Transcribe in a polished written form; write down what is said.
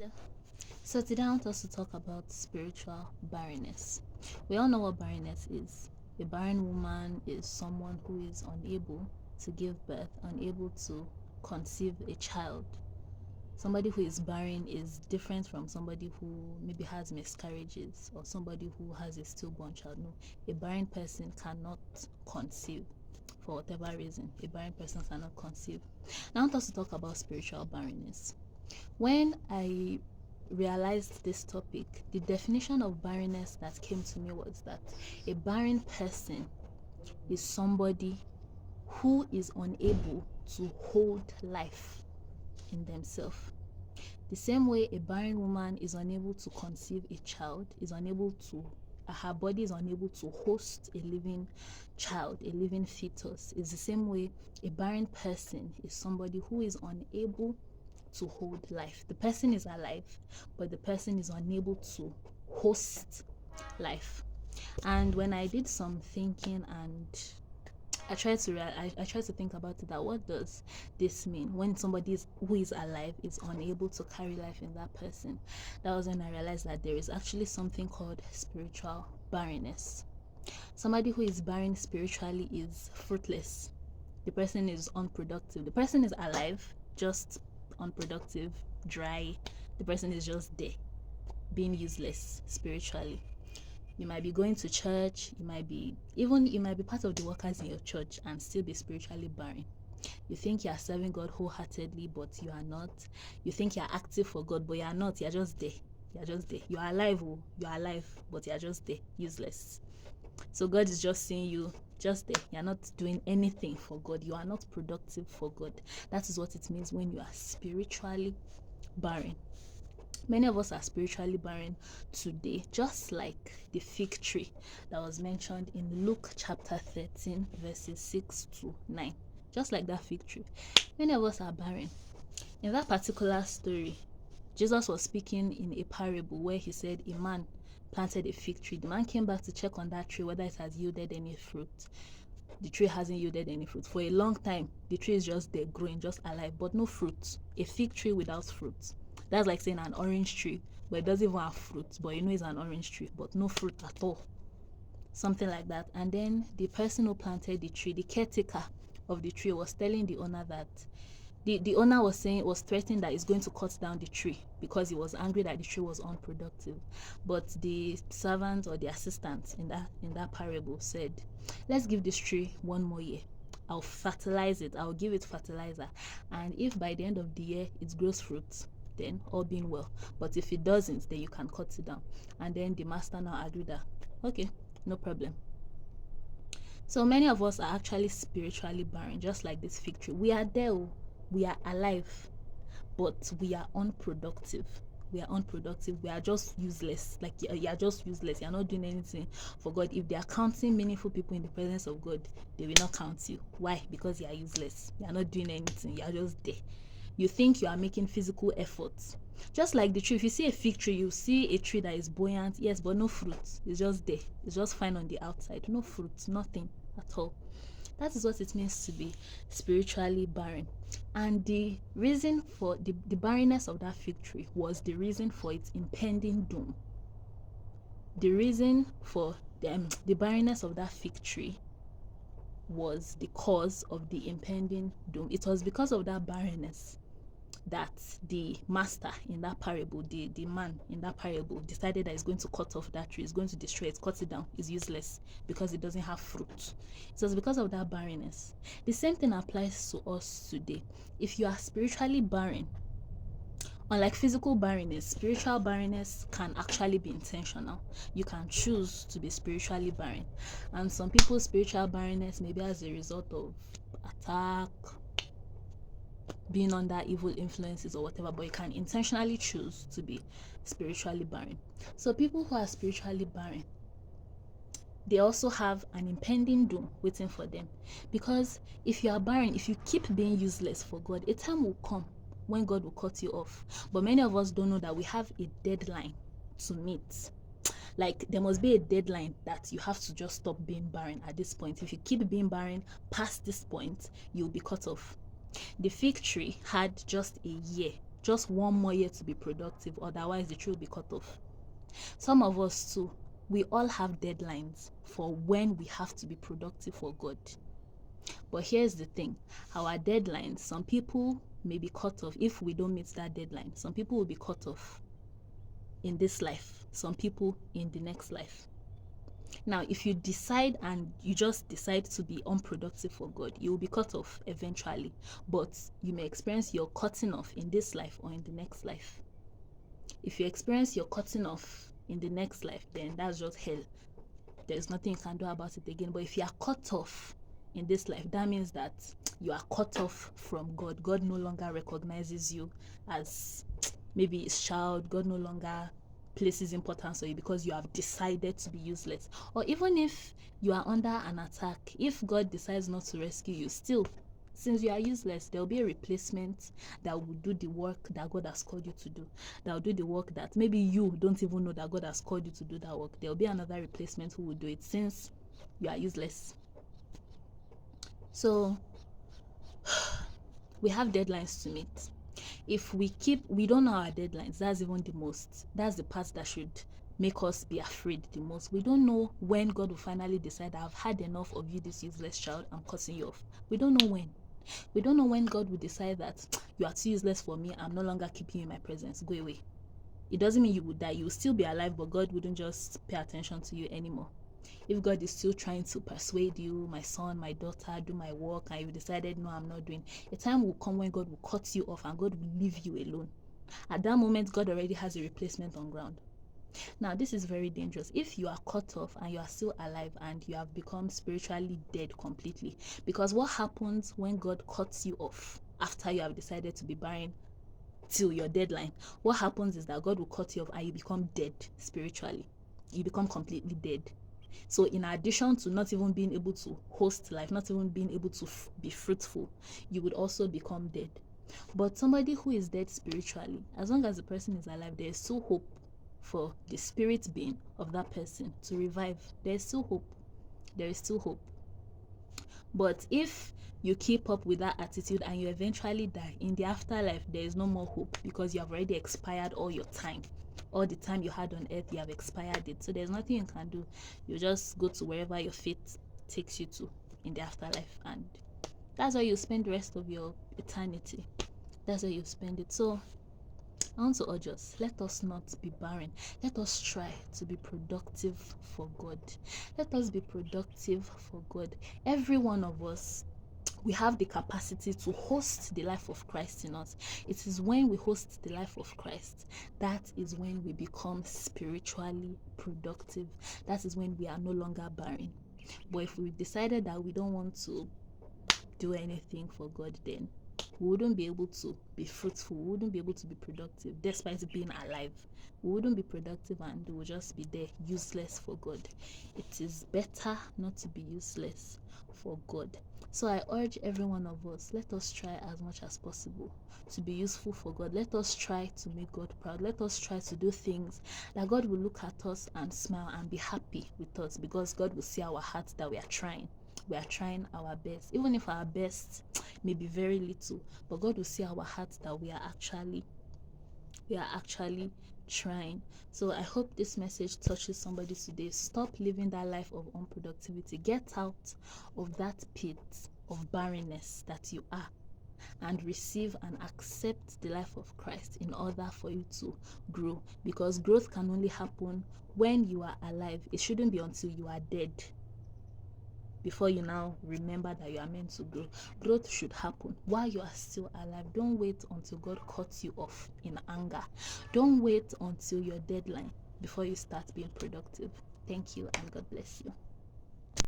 Yeah. So today I want us to talk about spiritual barrenness. We all know what barrenness is. A barren woman is someone who is unable to give birth, unable to conceive a child. Somebody who is barren is different from somebody who maybe has miscarriages or somebody who has a stillborn child. No, a barren person cannot conceive for whatever reason. A barren person cannot conceive. Now I want us to talk about spiritual barrenness. When I realized this topic, the definition of barrenness that came to me was that a barren person is somebody who is unable to hold life in themselves. The same way a barren woman is unable to conceive a child, is unable to her body is unable to host a living child, a living fetus. It's the same way a barren person is somebody who is unable to hold life. The person is alive, but the person is unable to host life. And when I did some thinking and I tried to think about it, that what does this mean when somebody who is alive is unable to carry life in that person? That was when I realized that there is actually something called spiritual barrenness. Somebody who is barren spiritually is fruitless. The person is unproductive. The person is alive, just unproductive, dry. The person is just there, being useless spiritually. You might be going to church, you might be part of the workers in your church and still be spiritually barren. You think you are serving God wholeheartedly, but you are not. You think you are active for God, but you are not. You are just there. You are just there. You are alive, you are alive, but you are just there, useless. So God is just seeing you just there. You're not doing anything for God. You are not productive for God. That is what it means when you are spiritually barren. Many of us are spiritually barren today, just like the fig tree that was mentioned in Luke chapter 13, verses 6 to 9. Just like that fig tree. Many of us are barren. In that particular story, Jesus was speaking in a parable where he said a man planted a fig tree. The man came back to check on that tree whether it has yielded any fruit. The tree hasn't yielded any fruit. For a long time, the tree is just there growing, just alive, but no fruit. A fig tree without fruit. That's like saying an orange tree, but it doesn't even have fruit, but you know it's an orange tree, but no fruit at all. Something like that. And then the person who planted the tree, the caretaker of the tree, was telling the owner that the owner was threatening that he's going to cut down the tree because he was angry that the tree was unproductive. But the servant or the assistant in that parable said, let's give this tree one more year. I'll fertilize it. I'll give it fertilizer. And if by the end of the year it grows fruit, then all being well. But if it doesn't, then you can cut it down. And then the master now agreed that, okay, no problem. So many of us are actually spiritually barren, just like this fig tree. We are there, we are alive, but we are unproductive. We are unproductive. We are just useless. Like you are just useless. You are not doing anything for God. If they are counting meaningful people in the presence of God, they will not count you. Why? Because you are useless. You are not doing anything. You are just there. You think you are making physical efforts. Just like the tree. If you see a fig tree, you see a tree that is buoyant, yes, but no fruit. It's just there. It's just fine on the outside. No fruit, nothing at all. That is what it means to be spiritually barren. And the reason for the barrenness of that fig tree was the reason for its impending doom. The reason for the barrenness of that fig tree was the cause of the impending doom. It was because of that barrenness that the master in that parable, the man in that parable, decided that he's going to cut off that tree, he's going to destroy it, cut it down. It's useless because it doesn't have fruit. It was because of that barrenness. The same thing applies to us today. If you are spiritually barren, unlike physical barrenness, spiritual barrenness can actually be intentional. You can choose to be spiritually barren. And some people's spiritual barrenness may be as a result of attack, being under evil influences or whatever, but you can intentionally choose to be spiritually barren. So people who are spiritually barren, they also have an impending doom waiting for them. Because if you are barren, if you keep being useless for God, a time will come when God will cut you off. But many of us don't know that we have a deadline to meet. Like there must be a deadline that you have to just stop being barren at this point. If you keep being barren past this point, you'll be cut off. The fig tree had just a year just one more year to be productive, otherwise the tree will be cut off. Some of us too, we all have deadlines for when we have to be productive for God. But here's the thing, our deadlines, some people may be cut off if we don't meet that deadline. Some people will be cut off in this life, some people in the next life. Now, if you decide and you just decide to be unproductive for God, you will be cut off eventually. But you may experience your cutting off in this life or in the next life. If you experience your cutting off in the next life, then that's just hell. There's nothing you can do about it again. But if you are cut off in this life, that means that you are cut off from God. God no longer recognizes you as maybe his child. God no longer places importance on you because you have decided to be useless. Or even if you are under an attack, if God decides not to rescue you, still, since you are useless, there will be a replacement that will do the work that God has called you to do. That will do the work that maybe you don't even know that God has called you to do that work. There will be another replacement who will do it since you are useless. So we have deadlines to meet. If we don't know our deadlines, that's the part that should make us be afraid the most. We don't know when God will finally decide, I've had enough of you, this useless child, I'm cutting you off. We don't know when. We don't know when God will decide that you are too useless for me, I'm no longer keeping you in my presence, go away. It doesn't mean you would die, you will still be alive, but God wouldn't just pay attention to you anymore. If God is still trying to persuade you, my son, my daughter, do my work, and you decided, no, I'm not doing, a time will come when God will cut you off and God will leave you alone. At that moment, God already has a replacement on ground. Now, this is very dangerous. If you are cut off and you are still alive and you have become spiritually dead completely, because what happens when God cuts you off after you have decided to be barren till your deadline? What happens is that God will cut you off and you become dead spiritually. You become completely dead. So in addition to not even being able to host life, not even being able to be fruitful, you would also become dead. But somebody who is dead spiritually, as long as the person is alive, there is still hope for the spirit being of that person to revive. There is still hope. There is still hope. But if you keep up with that attitude and you eventually die, in the afterlife, there is no more hope because you have already expired all your time. All the time you had on earth, you have expired it. So there's nothing you can do. You just go to wherever your fate takes you to in the afterlife. And that's where you spend the rest of your eternity. That's where you spend it. So I want to urge us, let us not be barren. Let us try to be productive for God. Let us be productive for God. Every one of us, we have the capacity to host the life of Christ in us. It is when we host the life of Christ, that is when we become spiritually productive. That is when we are no longer barren. But if we've decided that we don't want to do anything for God, then we wouldn't be able to be fruitful. We wouldn't be able to be productive despite being alive. We wouldn't be productive and we would just be there useless for God. It is better not to be useless for God. So I urge every one of us, let us try as much as possible to be useful for God. Let us try to make God proud. Let us try to do things that God will look at us and smile and be happy with us, because God will see our hearts that we are trying. We are trying our best, even if our best may be very little, but God will see our hearts that we are actually trying. So I hope this message touches somebody today. Stop living that life of unproductivity. Get out of that pit of barrenness that you are and receive and accept the life of Christ in order for you to grow, because growth can only happen when you are alive. It shouldn't be until you are dead before you now remember that you are meant to grow. Growth should happen while you are still alive. Don't wait until God cuts you off in anger. Don't wait until your deadline before you start being productive. Thank you and God bless you.